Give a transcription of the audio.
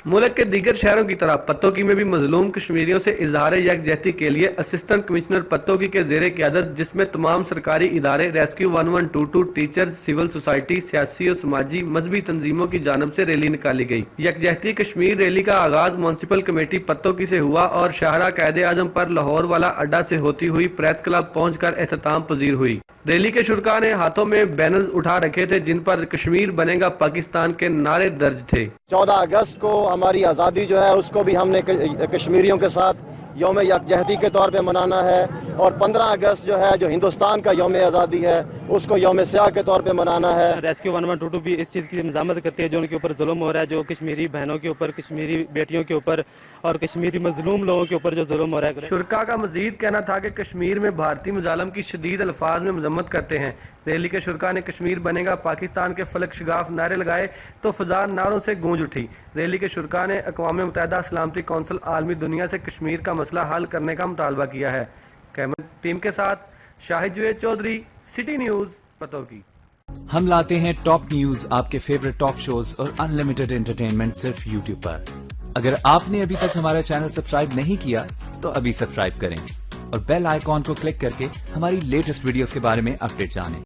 मुल्क के दीगर शहरों की तरह पत्तोकी में भी मजलूम कश्मीरियों से इजहार यकजहती के लिए असिस्टेंट कमिश्नर पत्तोकी के ज़ेरे क़यादत, जिसमें तमाम सरकारी इदारे, रेस्क्यू 1122, टीचर्स, सिविल सोसाइटी, सियासी और समाजी मजहबी तंजीमों की जानब से रैली निकाली गई। यकजहती कश्मीर रैली का आगाज म्यूनसिपल कमेटी पत्तोकी से हुआ और शाहरा कायदे आजम पर लाहौर वाला अड्डा से होती हुई प्रेस क्लब पहुंचकर एहतमाम पजीर हुई। रैली के शुरका ने हाथों में बैनर्स उठा रखे थे जिन पर कश्मीर बनेगा पाकिस्तान के नारे दर्ज थे। 14 अगस्त को हमारी आज़ादी जो है उसको भी हमने कश्मीरियों के साथ यौम यकजहती के तौर पे मनाना है, और 15 अगस्त जो है जो हिंदुस्तान का यौम आज़ादी है उसको यौम स्याह के तौर पे मनाना है। रेस्क्यू 1122 भी इस चीज़ की मज़ामत करती है जो उनके ऊपर जुल्म हो रहा है, जो कश्मीरी बहनों के ऊपर, कश्मीरी बेटियों के ऊपर और कश्मीरी मजलूम लोगों के ऊपर जो जुल्म हो रहा है। शुरका का मजीद कहना था कि कश्मीर में भारतीय मुजालम की शदीद अल्फाज में मजम्मत करते हैं। रैली के शुरका ने कश्मीर बनेगा पाकिस्तान के फलक शगाफ नारे लगाए तो फजा नारों से गूंज उठी। रैली के शुरका ने अक़वाम मुत्तहिदा सलामती कौंसिल आलमी दुनिया से कश्मीर का मसला हल करने का मुतालबा किया है। कैमरा टीम के साथ शाहिद जुएद चौधरी, सिटी न्यूज़, पत्तोकी। हम लाते हैं टॉप न्यूज, आपके फेवरेट टॉक शोज और अनलिमिटेड एंटरटेनमेंट सिर्फ यूट्यूब पर। अगर आपने अभी तक हमारा चैनल सब्सक्राइब नहीं किया तो अभी सब्सक्राइब करें और बेल आइकॉन को क्लिक करके हमारी लेटेस्ट वीडियोस के बारे में अपडेट जानें।